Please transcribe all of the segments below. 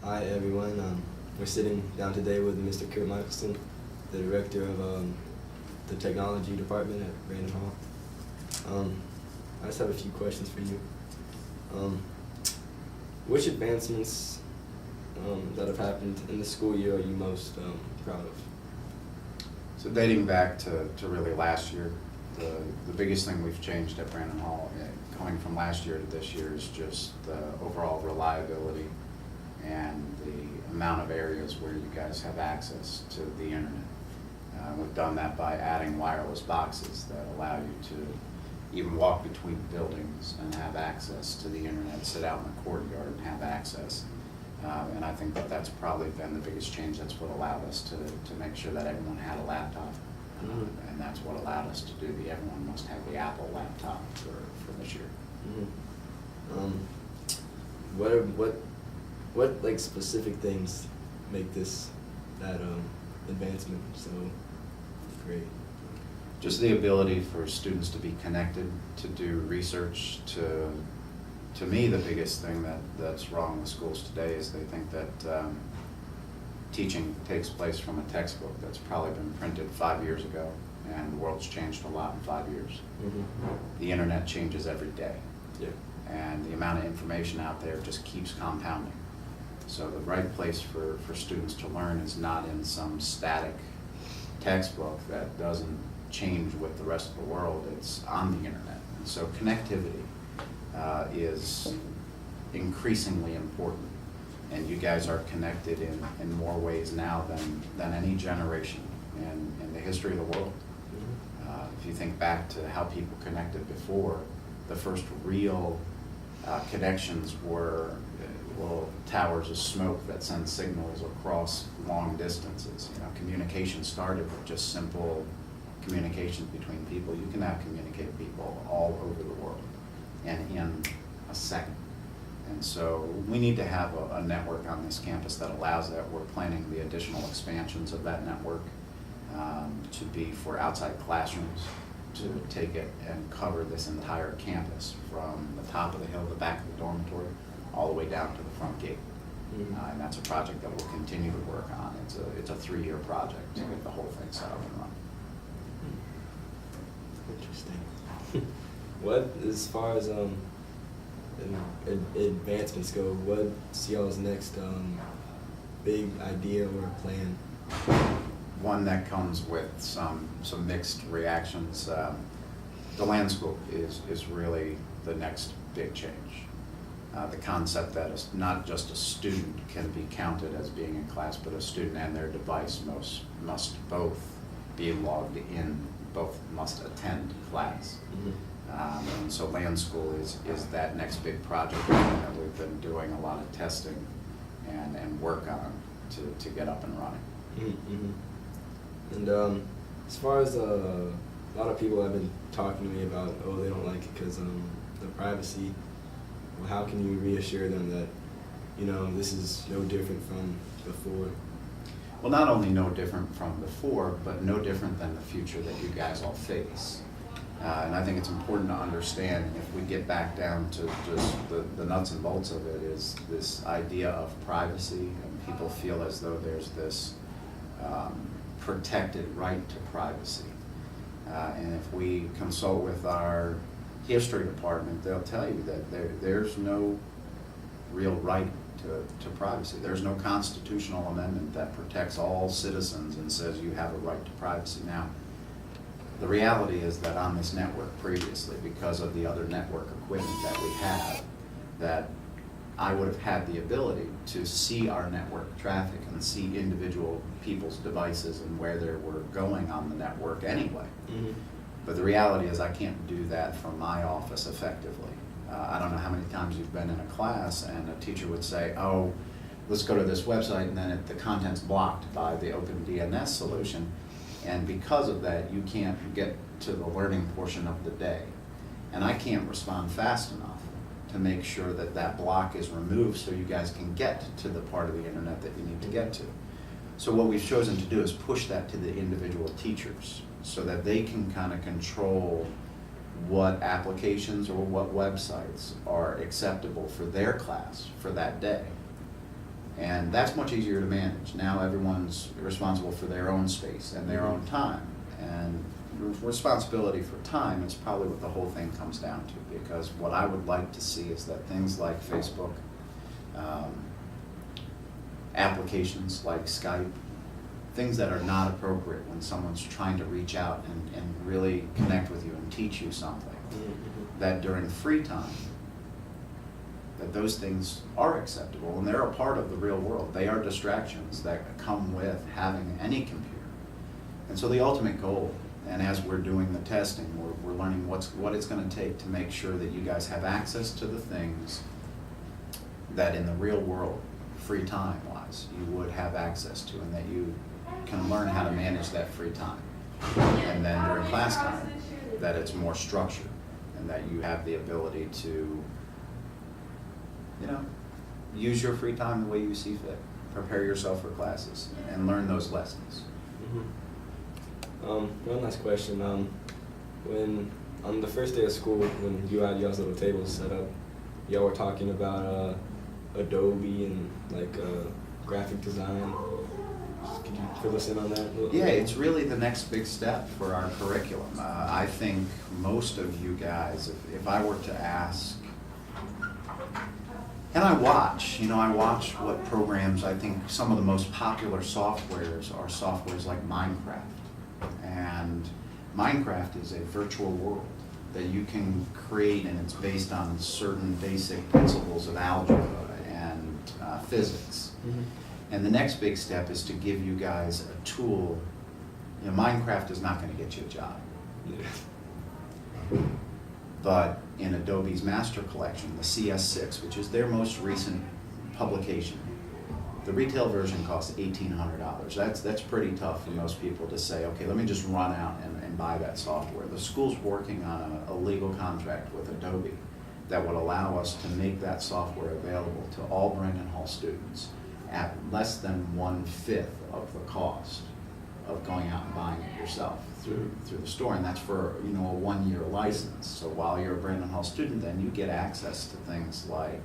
Hi everyone. We're sitting down today with Mr. Michelsen, the director of the technology department at Brandon Hall. I just have a few questions for you. Which advancements that have happened in the school year are you most proud of? So dating back to really last year, the biggest thing we've changed at Brandon Hall, going from last year to this year, is just the overall reliability and the amount of areas where you guys have access to the internet. We've done that by adding wireless boxes that allow you to even walk between buildings and have access to the internet, sit out in the courtyard and have access. And I think that that's probably been the biggest change. That's what allowed us to make sure that everyone had a laptop. And that's what allowed us to do everyone must have the Apple laptop for this year. What like specific things make that advancement so great? Just the ability for students to be connected, to do research. To me, the biggest thing that's wrong with schools today is they think that teaching takes place from a textbook that's probably been printed 5 years ago, and the world's changed a lot in 5 years. The internet changes every day. Yeah. And the amount of information out there just keeps compounding. So the right place for students to learn is not in some static textbook that doesn't change with the rest of the world. It's on the internet. And so connectivity is increasingly important. And you guys are connected in more ways now than any generation in the history of the world. If you think back to how people connected before, the first real connections were little towers of smoke that send signals across long distances. Communication started with just simple communications between people. You can now communicate with people all over the world and in a second. And so we need to have a network on this campus that allows that. We're planning the additional expansions of that network to be for outside classrooms, to take it and cover this entire campus from the top of the hill, the back of the dormitory, all the way down to the front gate. And that's a project that we'll continue to work on. It's a 3-year project to get the whole thing set up and running. Interesting. What, as far as advancements go, what's y'all's next big idea or plan? One that comes with some mixed reactions. The LanSchool is really the next big change. The concept that not just a student can be counted as being in class, but a student and their device must both be logged in, both must attend class. And so LanSchool is that next big project that we've been doing a lot of testing and work on to get up and running. And as far as a lot of people have been talking to me about, they don't like it because the privacy. Well, how can you reassure them that this is no different from before? Well, not only no different from before, but no different than the future that you guys all face. And I think it's important to understand, if we get back down to just the nuts and bolts of it, is this idea of privacy, and people feel as though there's this protected right to privacy. And if we consult with our history department, they'll tell you that there's no real right to privacy. There's no constitutional amendment that protects all citizens and says you have a right to privacy. Now, the reality is that on this network previously, because of the other network equipment that we have, that I would have had the ability to see our network traffic and see individual people's devices and where they were going on the network anyway. But the reality is I can't do that from my office effectively. I don't know how many times you've been in a class and a teacher would say, let's go to this website, and then the content's blocked by the OpenDNS solution. And because of that, you can't get to the learning portion of the day. And I can't respond fast enough to make sure that that block is removed so you guys can get to the part of the internet that you need to get to. So what we've chosen to do is push that to the individual teachers so that they can kind of control what applications or what websites are acceptable for their class for that day. And And that's much easier to manage. Now everyone's responsible for their own space and their own time. And responsibility for time is probably what the whole thing comes down to, because what I would like to see is that things like Facebook, applications like Skype, things that are not appropriate when someone's trying to reach out and really connect with you and teach you something, that during free time, that those things are acceptable and they're a part of the real world. They are distractions that come with having any computer. And so the ultimate goal, and as we're doing the testing, we're learning what it's going to take to make sure that you guys have access to the things that in the real world, free time wise, you would have access to, and that you can learn how to manage that free time. And then during class time, that it's more structured and that you have the ability to, use your free time the way you see fit. Prepare yourself for classes and learn those lessons. One last question. When on the first day of school, when you had y'all's little tables set up, y'all were talking about Adobe and graphic design. Could you fill us in on that? Yeah, it's really the next big step for our curriculum. I think most of you guys, if I were to ask, and I watch what programs, I think some of the most popular softwares are softwares like Minecraft. And Minecraft is a virtual world that you can create, and it's based on certain basic principles of algebra and physics. And the next big step is to give you guys a tool. Minecraft is not going to get you a job. But in Adobe's Master Collection, the CS6, which is their most recent publication, the retail version costs $1,800. That's pretty tough for most people to say, okay, let me just run out and buy that software. The school's working on a legal contract with Adobe that would allow us to make that software available to all Brandon Hall students at less than 1/5 of the cost of going out and buying it yourself through the store, and that's for a 1-year license. So while you're a Brandon Hall student, then you get access to things like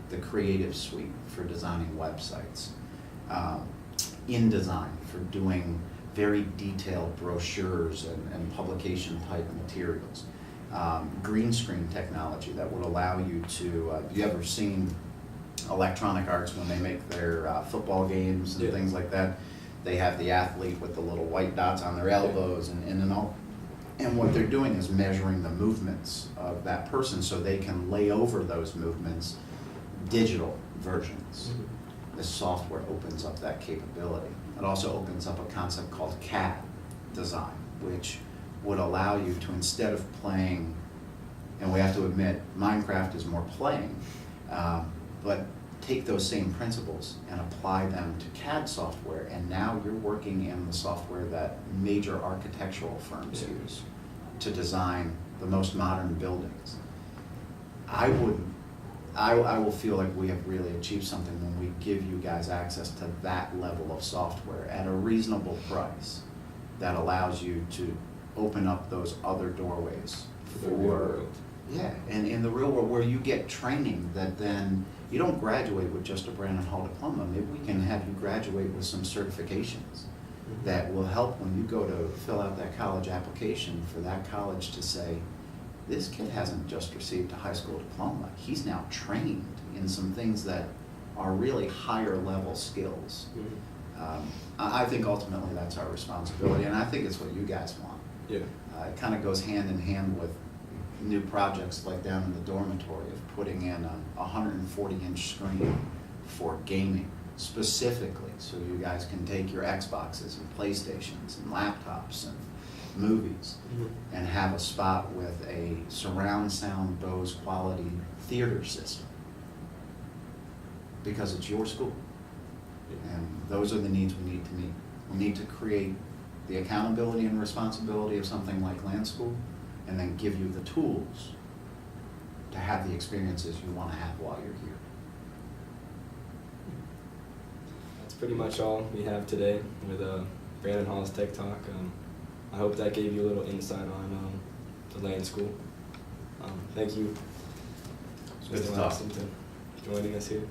the Creative Suite for designing websites, InDesign for doing very detailed brochures and publication type materials, green screen technology that would allow you to, have you ever seen Electronic Arts when they make their football games and things like that? They have the athlete with the little white dots on their elbows and all. And what they're doing is measuring the movements of that person so they can lay over those movements digital versions. This software opens up that capability. It also opens up a concept called CAD design, which would allow you to, instead of playing, and we have to admit, Minecraft is more playing, but take those same principles and apply them to CAD software, and now you're working in the software that major architectural firms use to design the most modern buildings. I will feel like we have really achieved something when we give you guys access to that level of software at a reasonable price that allows you to open up those other doorways for, and in the real world where you get training that then you don't graduate with just a Brandon Hall diploma. Maybe we can have you graduate with some certifications that will help when you go to fill out that college application for that college to say, this kid hasn't just received a high school diploma. He's now trained in some things that are really higher level skills. I think ultimately that's our responsibility, and I think it's what you guys want. It kind of goes hand in hand with new projects like down in the dormitory of putting in a 140-inch screen for gaming specifically, so you guys can take your Xboxes and PlayStations and laptops and movies and have a spot with a surround sound Bose quality theater system, because it's your school. And those are the needs we need to meet. We need to create the accountability and responsibility of something like LanSchool, and then give you the tools to have the experiences you want to have while you're here. That's pretty much all we have today with Brandon Hall's Tech Talk. I hope that gave you a little insight on the LanSchool. Thank you, It's good to Mr. talk. Lexington, for joining us here.